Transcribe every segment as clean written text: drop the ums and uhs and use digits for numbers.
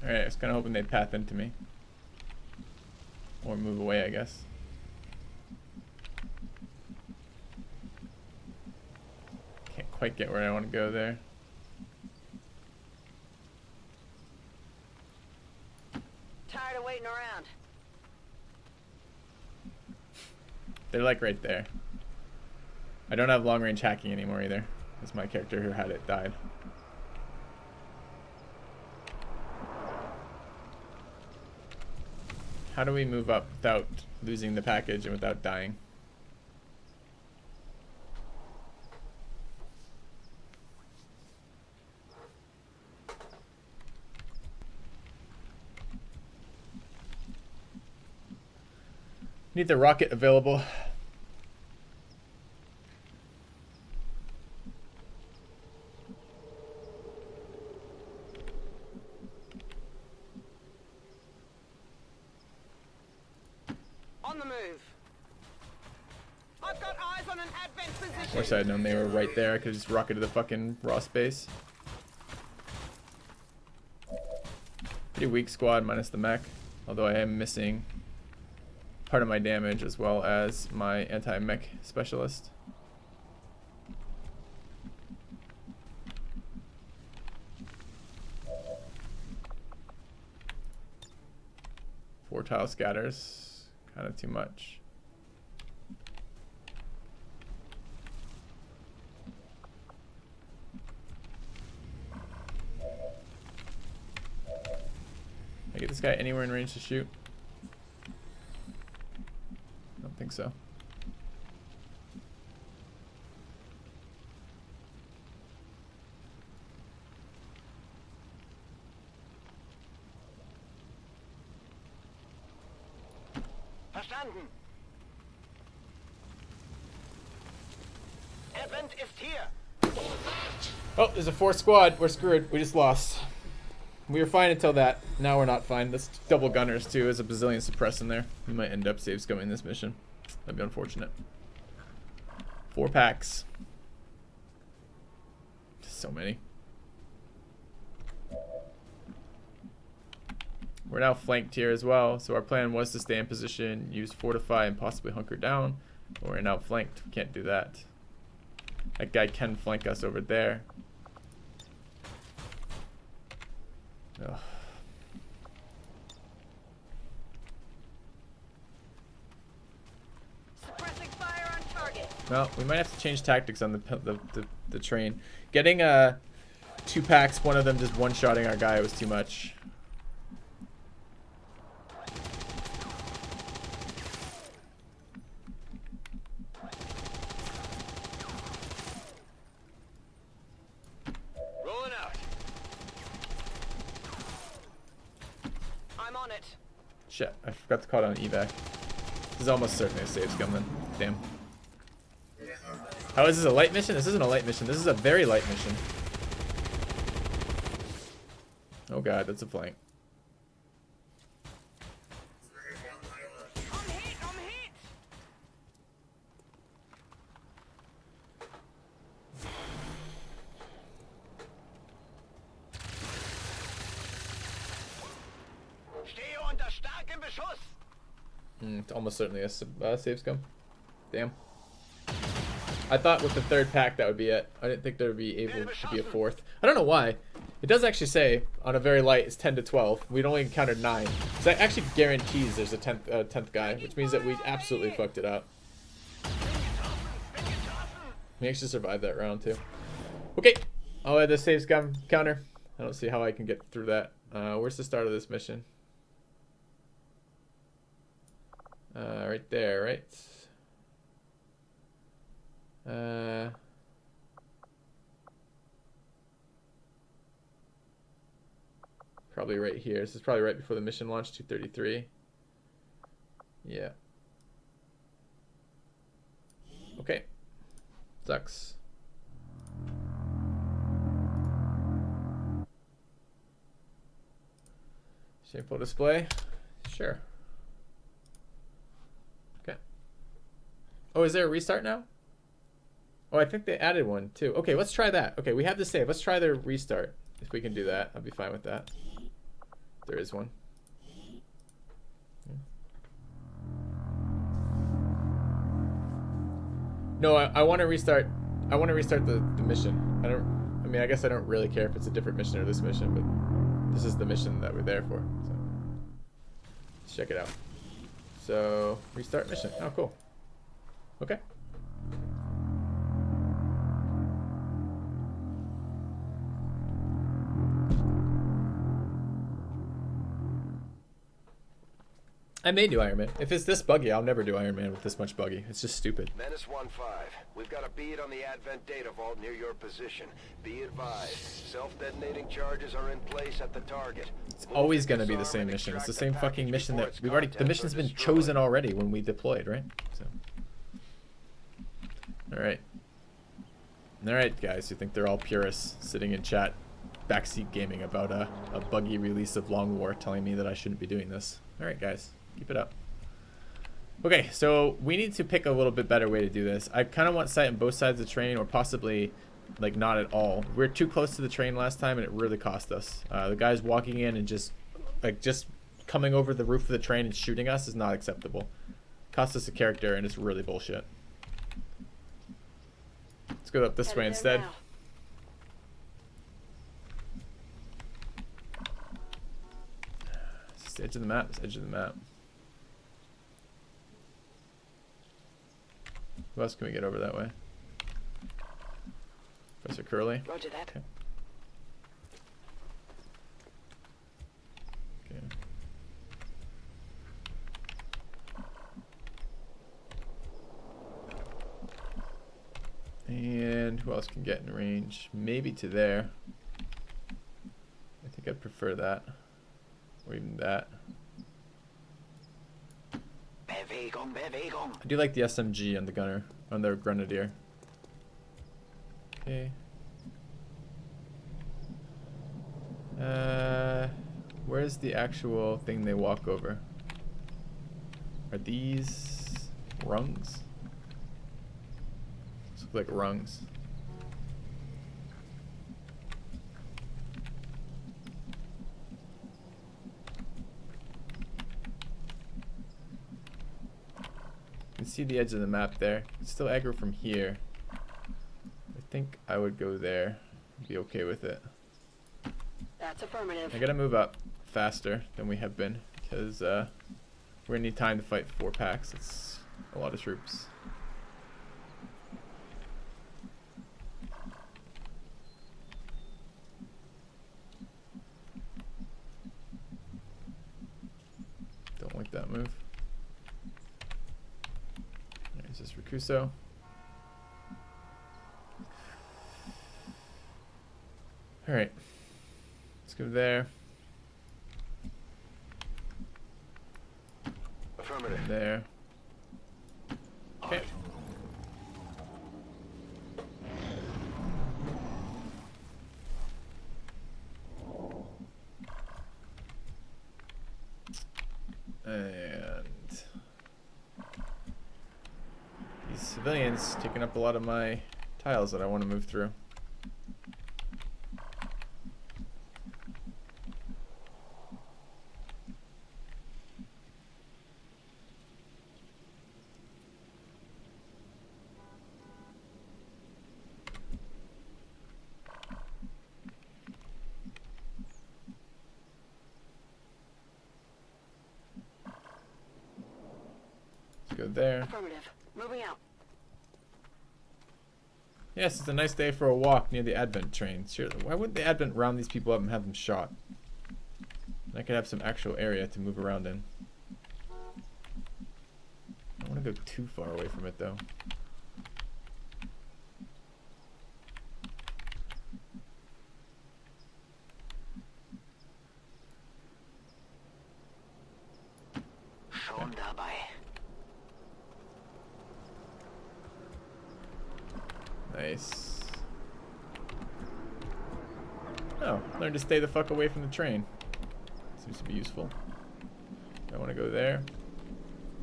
Alright, I was kind of hoping they'd path into me. Or move away, I guess. Can't quite get where I want to go there. Tired of waiting around. They're like right there. I don't have long range hacking anymore either. That's my character who had it died. How do we move up without losing the package and without dying? Need the rocket available. On the move. I've got eyes on an advent position. Wish I'd known they were right there. I could have just rocketed the fucking raw space. Pretty weak squad minus the mech. Although I am missing part of my damage as well as my anti-mech specialist. Four tile scatters. Kind of too much. Can I get this guy anywhere in range to shoot? I don't think so. Verstanden. Advent ist hier. Oh, there's a fourth squad. We're screwed. We just lost. We were fine until that. Now we're not fine. That's double gunners too. There's a bazillion suppress in there. We might end up save scumming this mission. That'd be unfortunate. 4 packs. So many. We're now flanked here as well. So our plan was to stay in position, use fortify, and possibly hunker down. But we're now flanked. We can't do that. That guy can flank us over there. Ugh. Suppressing fire on target. Well, we might have to change tactics on the train. Getting 2 packs, one of them just one-shotting our guy was too much. Rolling out. I'm on it. Shit, I forgot to call down evac. This is almost certainly a save scum then. Damn. How is this a light mission? This isn't a light mission. This is a very light mission. Oh god, that's a flank. I'm hit. I'm hit. Stehe unter starkem Beschuss. It's almost certainly a save scum. Damn. I thought with the 3rd pack that would be it. I didn't think there would be able to be a 4th. I don't know why. It does actually say on a very light it's 10 to 12. We'd only encountered 9. So that actually guarantees there's a 10th guy, which means that we absolutely fucked it up. We actually survived that round too. Okay, I'll add the save scum counter. I don't see how I can get through that. Where's the start of this mission? Right there, right? Probably right here. This is probably right before the mission launch, 2:33. Yeah. Okay. Sucks. Shameful display? Sure. Okay. Oh, is there a restart now? Oh, I think they added one too. Okay, let's try that. Okay, we have the save. Let's try the restart. If we can do that, I'll be fine with that. There is one. No, I want to restart. I want to restart the mission. I mean, I guess I don't really care if it's a different mission or this mission, but this is the mission that we're there for. So let's check it out. So restart mission. Oh, cool. Okay. I may do Iron Man. If it's this buggy, I'll never do Iron Man with this much buggy. It's just stupid. Menace 1-5. We've got a bead on the Advent data vault near your position. Be advised, self-detonating charges are in place at the target. It's always going to be the same mission. It's the same fucking mission that we've already... The mission's been chosen already when we deployed, right? So. Alright. Alright, guys. You think they're all purists sitting in chat, backseat gaming about a buggy release of Long War, telling me that I shouldn't be doing this. Alright, guys. Keep it up. Okay, so we need to pick a little bit better way to do this. I kind of want sight on both sides of the train, or possibly like not at all. We were too close to the train last time and it really cost us. The guys walking in and just coming over the roof of the train and shooting us is not acceptable. Cost us a character and it's really bullshit. Let's go up this way instead. It's the edge of the map. It's the edge of the map. Who else can we get over that way? Professor Curly. Roger that. Okay. Okay. And who else can get in range? Maybe to there. I think I'd prefer that. Or even that. I do like the SMG on the gunner, on the grenadier. Okay. Where's the actual thing they walk over? Are these rungs? These look like rungs. You can see the edge of the map there. It's still aggro from here. I think I would go there. Be okay with it. That's affirmative. I gotta move up faster than we have been because we're gonna need time to fight 4 packs. It's a lot of troops. Don't like that move. There's this Rakuso. Alright. Let's go there. Affirmative. There. Okay. And these civilians taking up a lot of my tiles that I want to move through. Go there. Affirmative. Moving out. Yes, it's a nice day for a walk near the Advent train. Sure, why wouldn't the Advent round these people up and have them shot? I could have some actual area to move around in. I don't want to go too far away from it though. Schon dabei. Nice. Oh, learn to stay the fuck away from the train. Seems to be useful. I want to go there.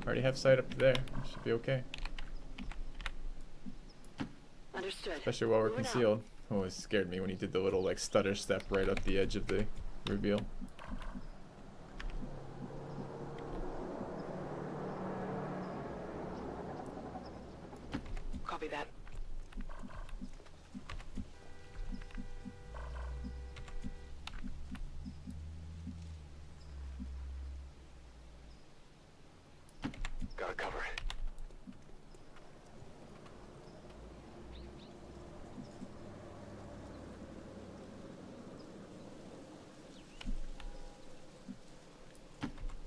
Already have sight up to there. Should be okay. Understood. Especially while we're Moving out. concealed. Oh, it scared me when he did the little like stutter step right up the edge of the reveal. Copy that. Got it covered.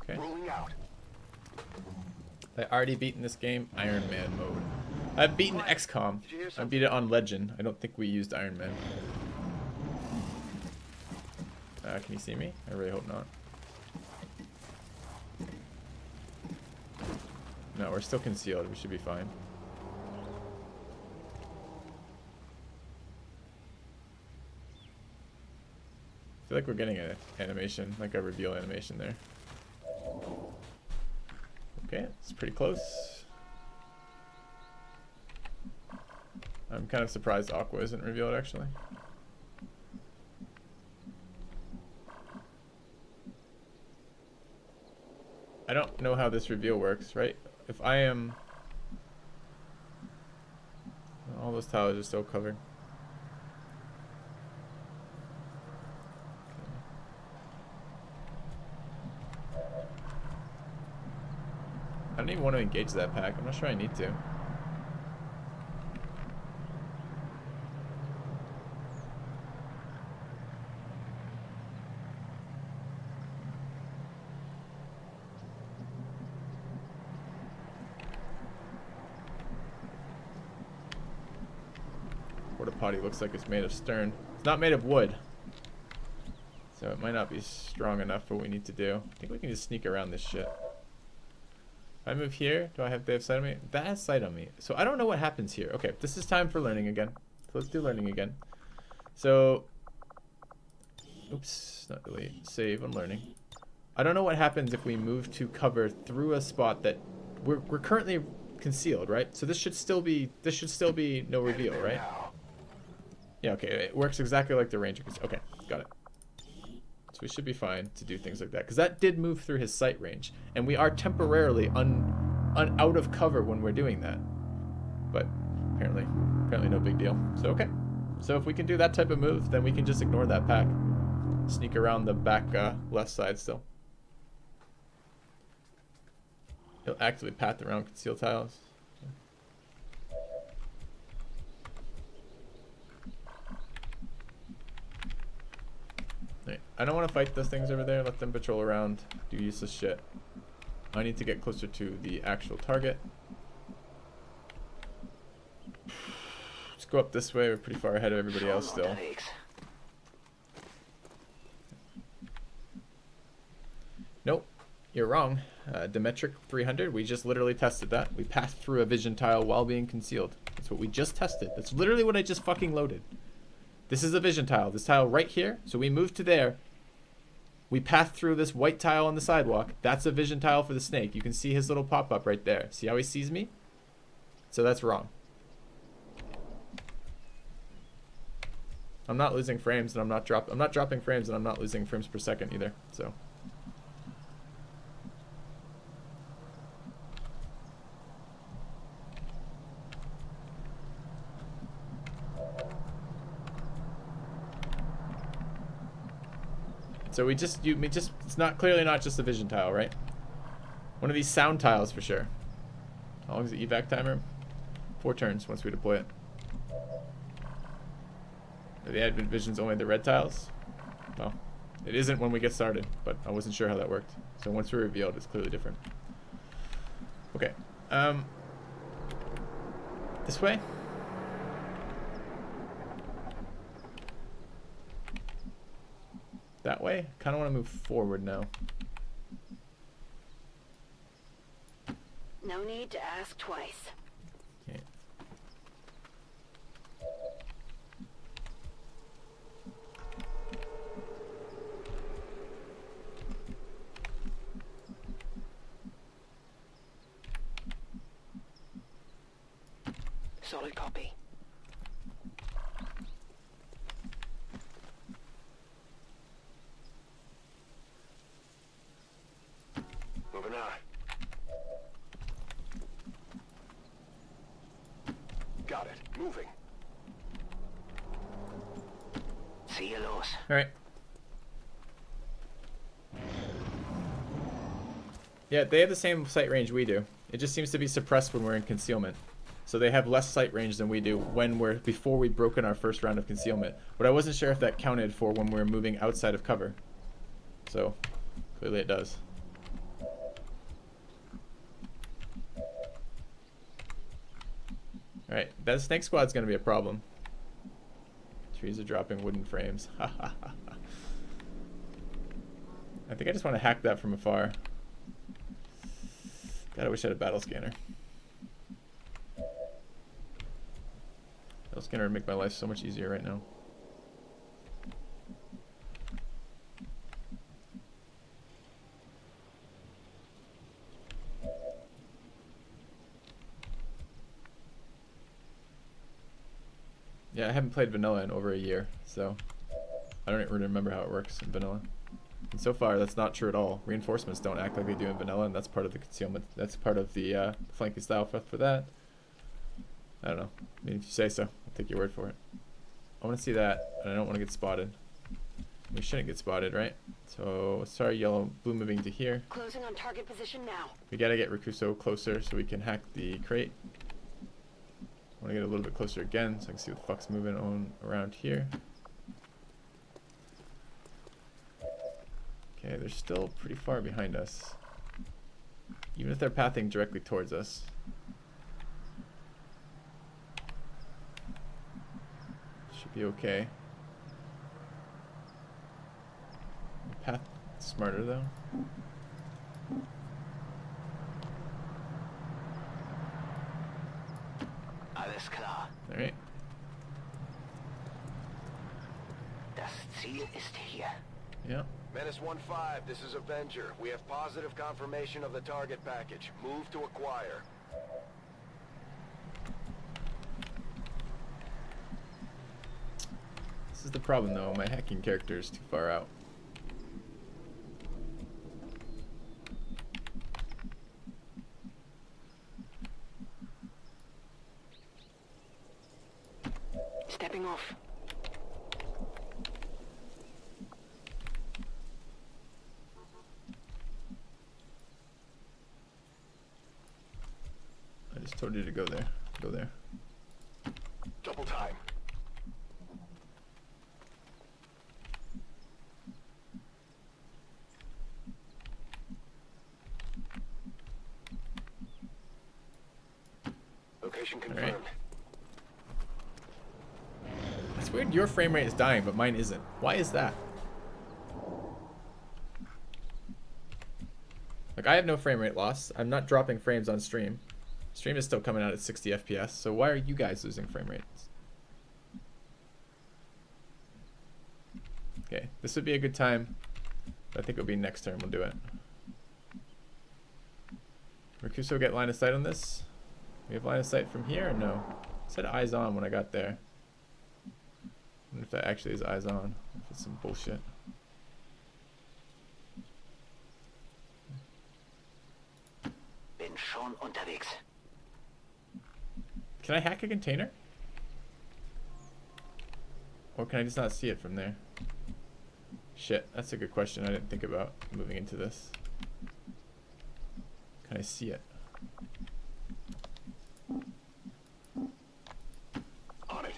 Okay. Rolling out. I already beaten this game Iron Man mode. I've beaten Xcom. Did you hear I something? beat it on Legend. I don't think we used Iron Man. Can you see me? I really hope not. No, we're still concealed. We should be fine. I feel like we're getting an animation, like a reveal animation there. Okay, it's pretty close. I'm kind of surprised Aqua isn't revealed, actually. I don't know how this reveal works, right? If I am... All those tiles are still covered. I don't even want to engage that pack. I'm not sure I need to. Porta potty looks like it's made of stern. It's not made of wood. So it might not be strong enough for what we need to do. I think we can just sneak around this shit. If I move here, do I have to have sight on me? That has sight on me. So I don't know what happens here. Okay, this is time for learning again. So let's do learning again. So, oops, not delete. Save on learning. I don't know what happens if we move to cover through a spot that we're currently concealed, right? So this should still be no reveal, right? Now. Yeah, okay, it works exactly like the ranger. Okay, got it. So we should be fine to do things like that, because that did move through his sight range, and we are temporarily out of cover when we're doing that. But apparently no big deal. So okay, so if we can do that type of move, then we can just ignore that pack, sneak around the back left side still. He'll actively path around concealed tiles. I don't want to fight those things over there. Let them patrol around, do useless shit. I need to get closer to the actual target. Let's go up this way. We're pretty far ahead of everybody else still. Nope, you're wrong. Dimetric 300, we just literally tested that. We passed through a vision tile while being concealed. That's what we just tested. That's literally what I just fucking loaded. This is a vision tile. This tile right here. So we moved to there. We passed through this white tile on the sidewalk. That's a vision tile for the snake. You can see his little pop-up right there. See how he sees me? So that's wrong. I'm not losing frames, and I'm not dropping frames, and I'm not losing frames per second either. So. So it's not clearly not just a vision tile, right? One of these sound tiles for sure. How long is the evac timer? 4 turns once we deploy it. Are the advent visions only the red tiles? Well, it isn't when we get started, but I wasn't sure how that worked. So once we're revealed, it's clearly different. Okay. This way? That way? Kind of want to move forward now. No need to ask twice. Okay. Solid copy. Moving out. Got close. All right. Yeah, they have the same sight range we do. It just seems to be suppressed when we're in concealment. So they have less sight range than we do before we've broken our first round of concealment. But I wasn't sure if that counted for when we're moving outside of cover. So clearly it does. All right, that snake squad's gonna be a problem. Trees are dropping wooden frames. I think I just want to hack that from afar. God, I wish I had a battle scanner. Battle scanner would make my life so much easier right now. Yeah, I haven't played vanilla in over a year, so I don't really remember how it works in vanilla. And so far, that's not true at all. Reinforcements don't act like they do in vanilla, and that's part of the concealment. That's part of the flanking style for that. I don't know. I mean, if you say so, I'll take your word for it. I want to see that, and I don't want to get spotted. We shouldn't get spotted, right? So, sorry, yellow, blue moving to here. Closing on target position now. We gotta get Rakuso closer so we can hack the crate. I want to get a little bit closer again so I can see what the fuck's moving on around here. Okay, they're still pretty far behind us. Even if they're pathing directly towards us. Should be okay. Path smarter though. Alles klar. Alright. Das Ziel ist hier. Yeah. Menace 1-5, this is Avenger. We have positive confirmation of the target package. Move to acquire. This is the problem though, my hacking character is too far out. Stepping off. I just told you to go there. Go there. Double time. Location confirmed. Alright. It's weird your frame rate is dying, but mine isn't. Why is that? Like, I have no frame rate loss. I'm not dropping frames on stream. Stream is still coming out at 60 FPS, so why are you guys losing frame rates? Okay, this would be a good time. But I think it'll be next turn we'll do it. Rakuso get line of sight on this? We have line of sight from here or no? It said eyes on when I got there. I wonder if that actually is eyes on. If it's some bullshit. Bin schon unterwegs. Can I hack a container? Or can I just not see it from there? Shit, that's a good question I didn't think about moving into this. Can I see it? On it.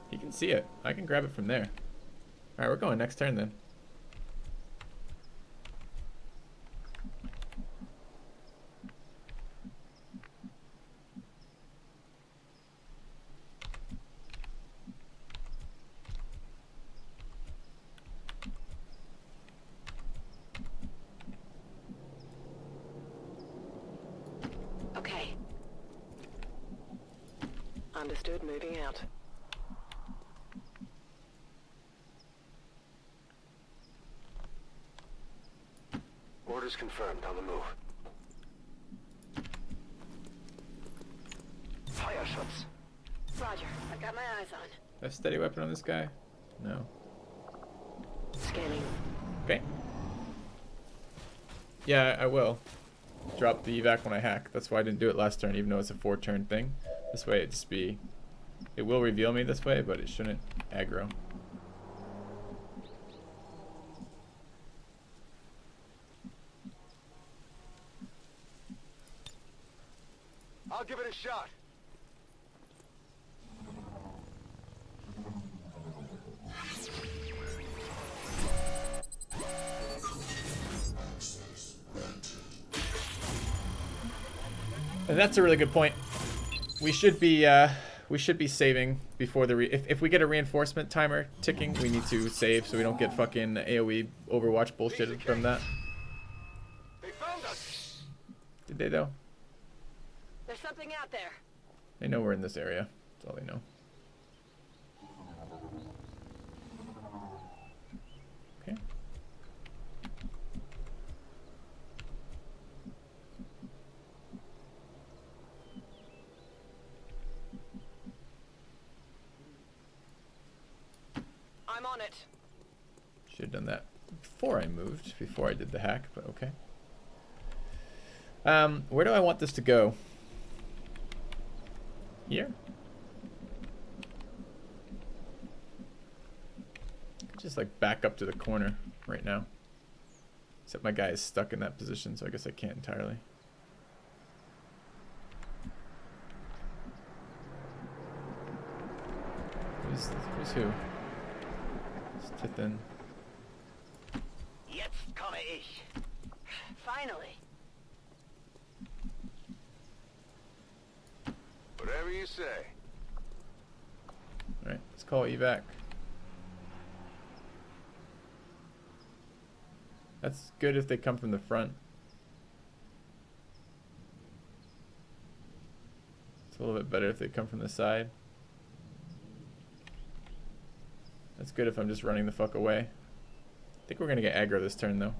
He can see it. I can grab it from there. Alright, we're going next turn then. Okay. Understood, moving out. Orders confirmed, on the move. Fire shots. Roger, I've got my eyes on. A steady weapon on this guy? No. Scanning. Okay. Yeah, I will. drop the evac when I hack. That's why I didn't do it last turn, even though it's a 4-turn thing. This way it just be... It will reveal me this way, but it shouldn't aggro. I'll give it a shot. And that's a really good point. We should be saving before the if we get a reinforcement timer ticking, we need to save so we don't get fucking AoE Overwatch bullshit from that. They found us. Did they though? There's something out there. They know we're in this area. That's all they know. Okay. I'm on it. Should have done that before I moved, before I did the hack, but okay. Where do I want this to go? Here? Just like back up to the corner right now. Except my guy is stuck in that position, so I guess I can't entirely. Who's who? It's Tithin. Jetzt komme ich. Finally. Whatever you say. Alright, let's call evac. That's good if they come from the front. It's a little bit better if they come from the side. That's good if I'm just running the fuck away. I think we're gonna get aggro this turn though.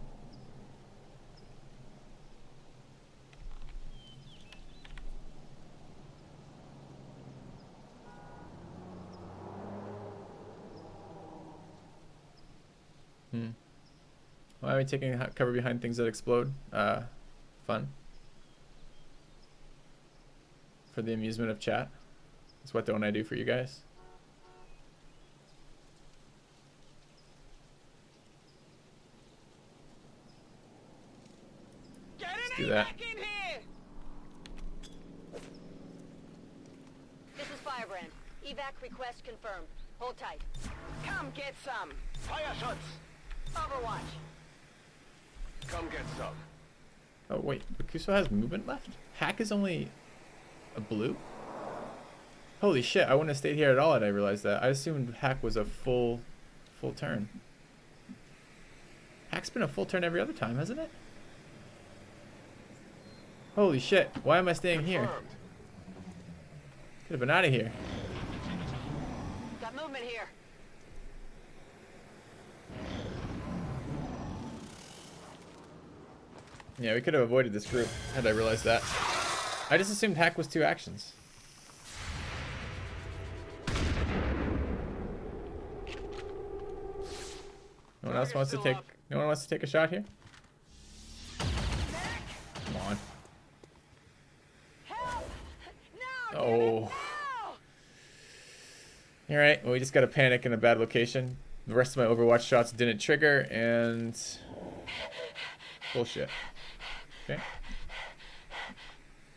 Why are we taking cover behind things that explode? Fun. For the amusement of chat. That's what don't I do for you guys. Let's do that. This is Firebrand. Evac request confirmed. Hold tight. Come get some. Fire shots. Overwatch. Come get some. Oh wait, Bakuso has movement left? Hack is only a blue? Holy shit, I wouldn't have stayed here at all had I realized that. I assumed hack was a full turn. Hack's been a full turn every other time, hasn't it? Holy shit, why am I staying here? Confirmed. Could have been out of here. Got movement here. Yeah, we could have avoided this group had I realized that. I just assumed hack was 2 actions. No one else wants to take. No one wants to take a shot here. Come on. Help! No! Oh. All right. Well, we just got to panic in a bad location. The rest of my Overwatch shots didn't trigger, and bullshit. Okay.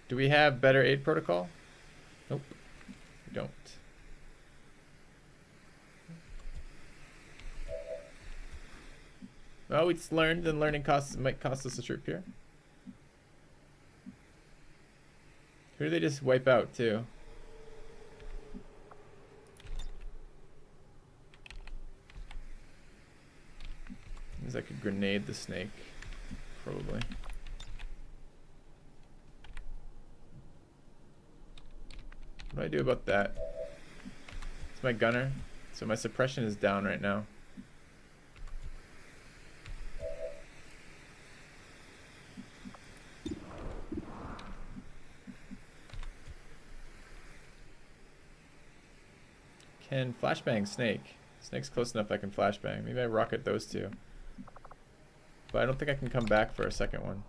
Do we have better aid protocol? Nope. We don't. Well, we just learned, and learning might cost us a trip here. Who do they just wipe out, too? Means I could grenade the snake, probably. What do I do about that? It's my gunner, so my suppression is down right now. Can flashbang snake? Snake's close enough I can flashbang. Maybe I rocket those two. But I don't think I can come back for a second one.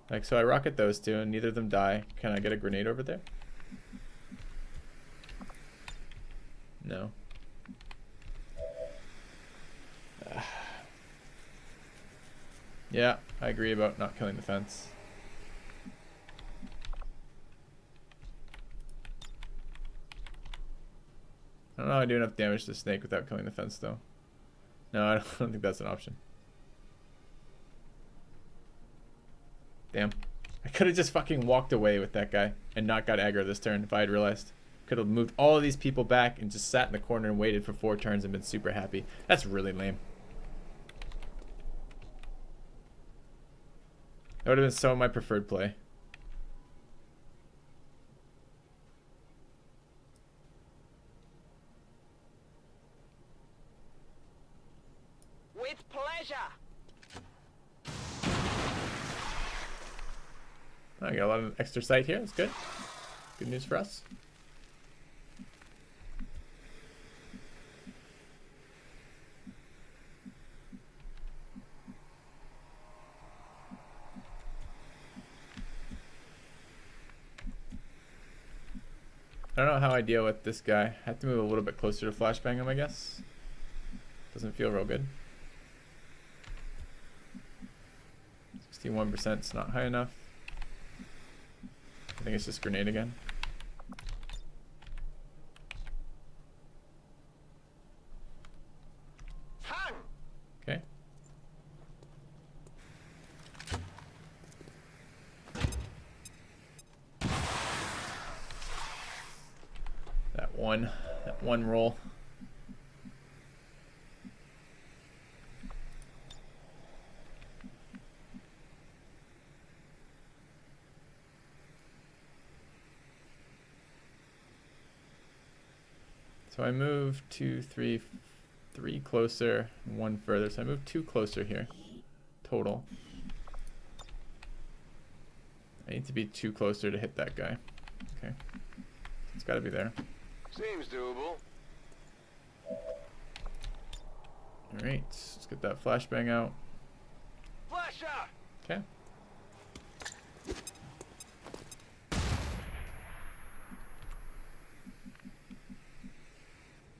Like, so I rocket those two and neither of them die. Can I get a grenade over there? No. Yeah, I agree about not killing the fence. I don't know how I do enough damage to the snake without killing the fence, though. No, I don't think that's an option. Damn. I could have just fucking walked away with that guy and not got aggro this turn if I had realized. Could have moved all of these people back and just sat in the corner and waited for 4 turns and been super happy. That's really lame. That would have been so my preferred play. With pleasure. I got a lot of extra sight here. That's good. Good news for us. I don't know how I deal with this guy. I have to move a little bit closer to flashbang him, I guess. Doesn't feel real good. 61% is not high enough. I think it's just grenade again. Okay. That one roll. So I move 2, 3 closer, 1 further. So I move 2 closer here, total. I need to be 2 closer to hit that guy. Okay, it's got to be there. Seems doable. All right, let's get that flashbang out. Flash out. Okay.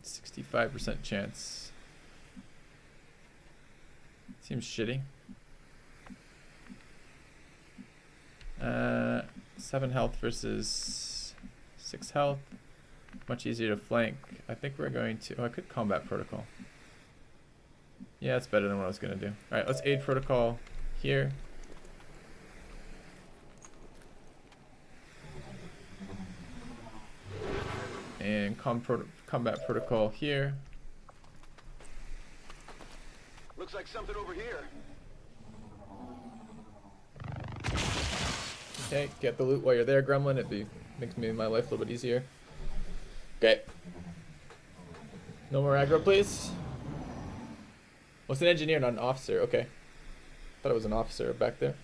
%65 chance. Seems shitty. 7 health versus 6 health. Much easier to flank. I think we're going to... Oh, I could combat protocol. Yeah, it's better than what I was going to do. Alright, let's aid protocol here. And combat protocol here. Looks like something over here. Okay, get the loot while you're there, Gremlin. Makes my life a little bit easier. Okay. No more aggro, please. What's an engineer, not an officer? Okay. Thought it was an officer back there.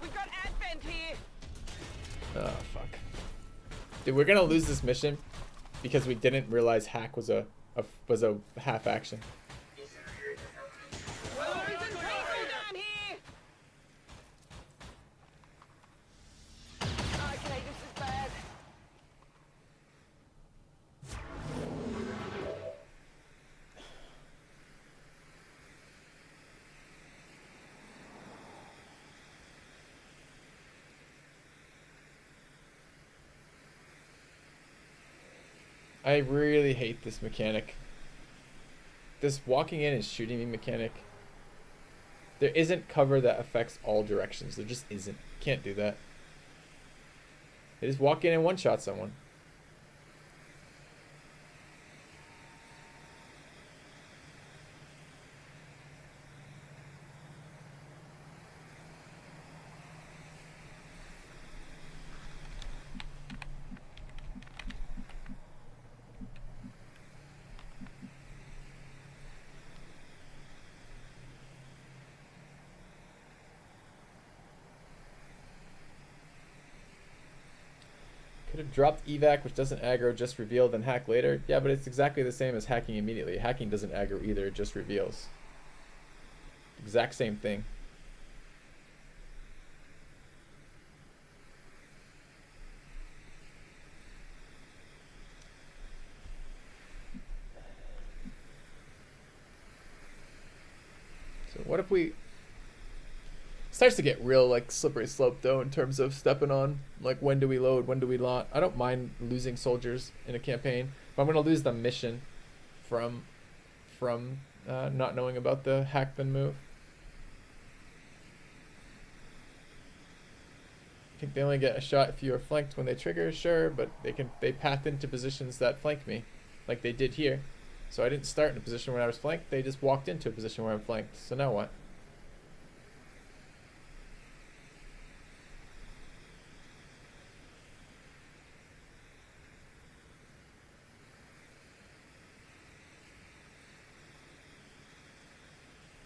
We've got advent here. Oh, fuck. Dude, we're gonna lose this mission because we didn't realize hack was a half action. We're losing people down here. Okay, this is bad. I really hate this mechanic. This walking in and shooting me mechanic. There isn't cover that affects all directions. There just isn't. Can't do that. They just walk in and one-shot someone. Could have dropped evac, which doesn't aggro, just reveal, then hack later. Yeah, but it's exactly the same as hacking immediately. Hacking doesn't aggro either, it just reveals. Exact same thing. if we starts to get real like slippery slope though in terms of stepping on like when do we load, when do we lot. I don't mind losing soldiers in a campaign, but I'm gonna lose the mission from not knowing about the hack then move. I think they only get a shot if you are flanked when they trigger, sure, but they path into positions that flank me, like they did here. So I didn't start in a position where I was flanked, they just walked into a position where I'm flanked. So now what?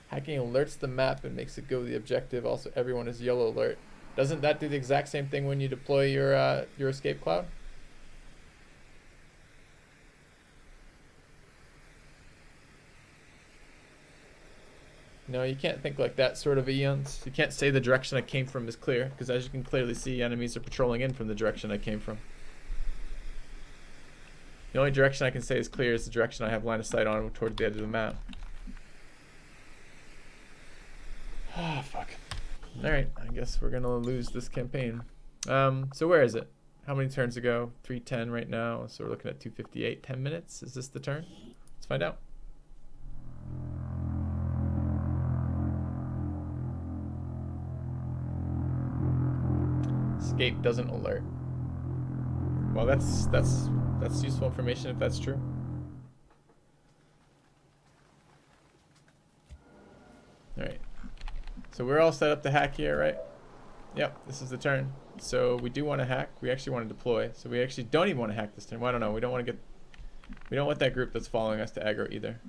Hacking alerts the map and makes it go to the objective. Also, everyone is yellow alert. Doesn't that do the exact same thing when you deploy your escape cloud? No, you can't think like that, sort of, Eons. You can't say the direction I came from is clear, because as you can clearly see, enemies are patrolling in from the direction I came from. The only direction I can say is clear is the direction I have line of sight on towards the edge of the map. Ah, fuck. Alright, I guess we're gonna lose this campaign. So where is it? How many turns ago? 310 right now, so we're looking at 258. 10 minutes? Is this the turn? Let's find out. Escape doesn't alert. Well, that's useful information if that's true. Alright. So we're all set up to hack here, right? Yep, this is the turn. So we do want to hack. We actually want to deploy. So we actually don't even want to hack this turn. Well, I don't know. We don't want that group that's following us to aggro either.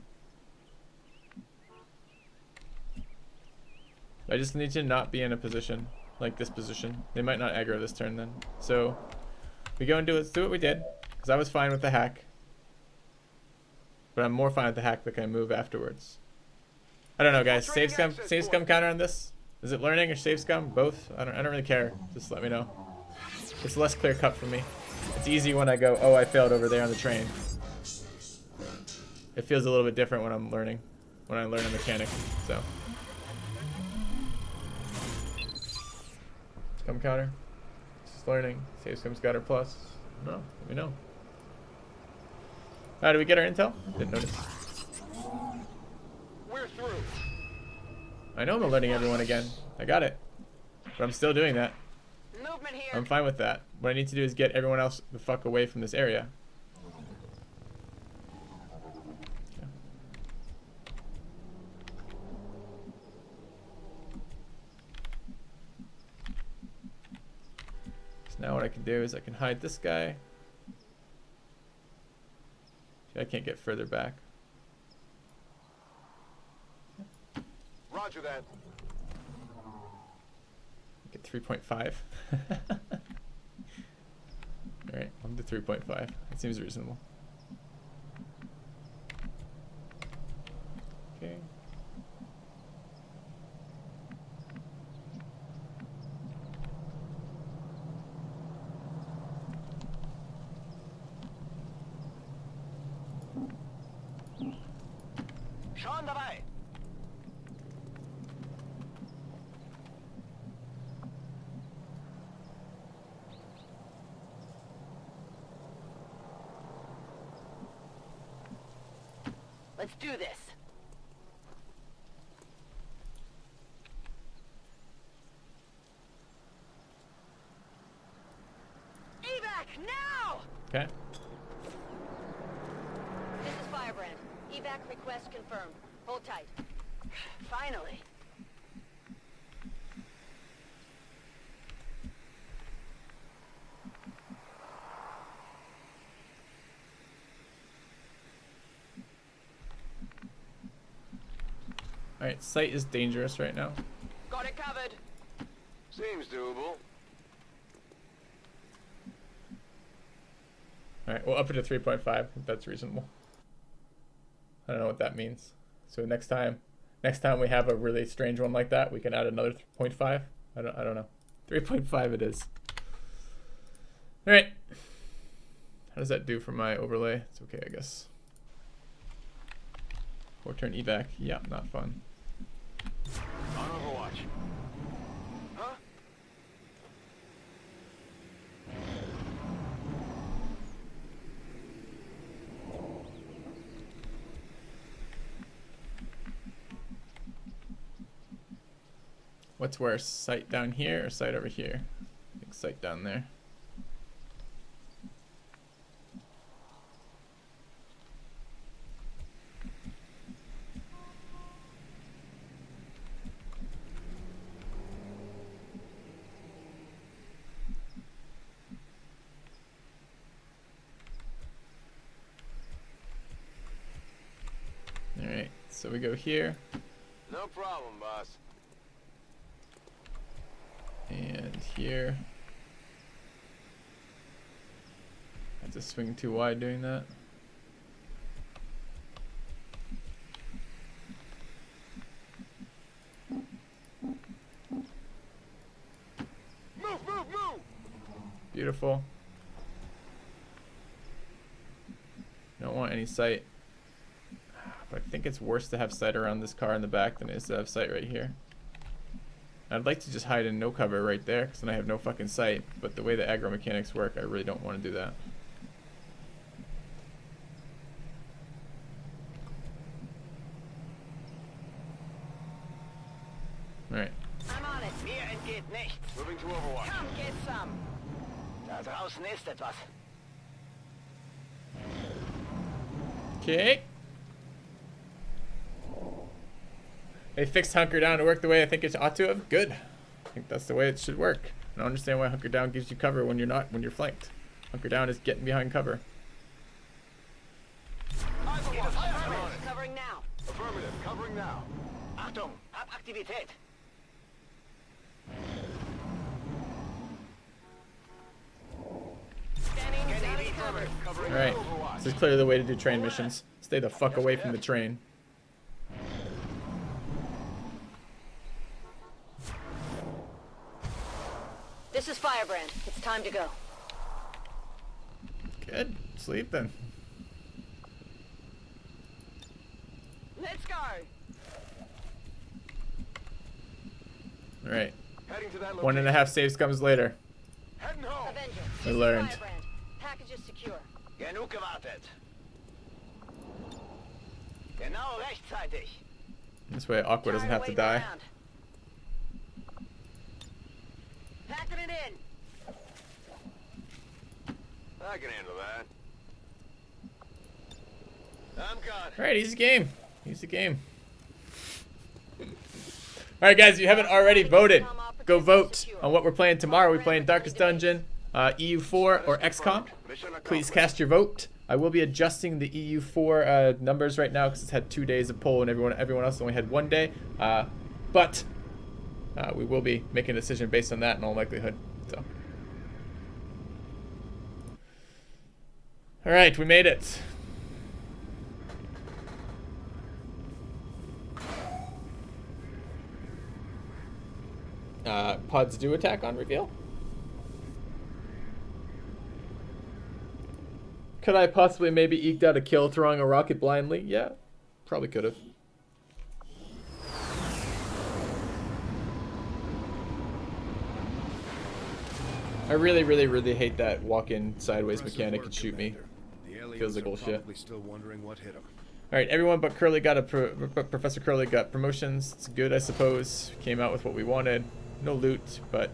I just need to not be in a position like this position. They might not aggro this turn then. So we go and do what we did, because I was fine with the hack. But I'm more fine with the hack that I move afterwards. I don't know, guys. Save scum counter on this? Is it learning or save scum? Both? I don't really care. Just let me know. It's less clear cut for me. It's easy when I go, oh, I failed over there on the train. It feels a little bit different when I'm learning, when I learn a mechanic. So scum counter. Just learning. Save scum scatter plus. No, let me know. Did we get our intel? Didn't notice. We're through. I know I'm alerting everyone again. I got it. But I'm still doing that. Movement here. I'm fine with that. What I need to do is get everyone else the fuck away from this area. Okay. So now what I can do is I can hide this guy. See, I can't get further back. Roger that. Get 3.5. Alright, I'll do 3.5. That seems reasonable. Okay. Schon dabei. Let's do this. Evac now! Okay. This is Firebrand. Evac request confirmed. Hold tight. Finally. Alright, sight is dangerous right now. Got it covered. Seems doable. Alright, we'll up it to 3.5 if that's reasonable. I don't know what that means. So next time we have a really strange one like that, we can add another 0.5. I don't know. 3.5 it is. Alright. How does that do for my overlay? It's okay, I guess. 4 turn evac. Yeah, not fun. On Overwatch. Huh? What's worse, sight down here or sight over here? I think sight down there. Alright, so we go here. No problem, boss. And here. I have to swing too wide doing that. Move, move, move! Beautiful. Don't want any sight. But I think it's worse to have sight around this car in the back than it is to have sight right here. I'd like to just hide in no cover right there, because then I have no fucking sight. But the way the aggro mechanics work, I really don't want to do that. Alright. I'm on it. Mir entgeht nichts. Moving to Overwatch. Come get some. Da draußen ist etwas. Okay. They fixed hunker down to work the way I think it ought to have. Good. I think that's the way it should work. I don't understand why hunker down gives you cover when you're flanked. Hunker down is getting behind cover. Affirmative. Covering now. Affirmative, covering now. Achtung, hab Aktivität. Standing Scanning down the as covered. Covering Alright. Overwatch. This is clearly the way to do train missions. Stay the fuck away from the train. This is Firebrand. It's time to go. Good. Sleep then. Let's go. Alright. Heading to that 1.5 save scums later. Heading home. Avenger. I This is learned. Firebrand. Package is secure. Genug gewartet. Genau rechtzeitig. This way Aqua doesn't have to Waiting die. around. Packing it in. I can handle that. I'm gone. Alright, easy game. Easy game. Alright guys, if you haven't already voted, go vote on what we're playing tomorrow. We're playing Darkest Dungeon, EU4 or Xcom. Mission Please accomplished. cast your vote. I will be adjusting the EU4 numbers right now because it's had 2 days of poll and everyone else only had 1 day. But we will be making a decision based on that in all likelihood. So, all right, we made it. Pods do attack on reveal. Could I possibly maybe eked out a kill throwing a rocket blindly? Yeah, probably could have. I really, really, really hate that walk-in sideways mechanic and shoot me. Feels like bullshit. Still wondering what hit him. All right, everyone but Curly got Professor Curly got promotions. It's good, I suppose. Came out with what we wanted. No loot, but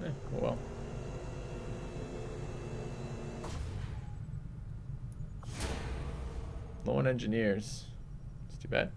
oh well. Low on engineers. It's too bad.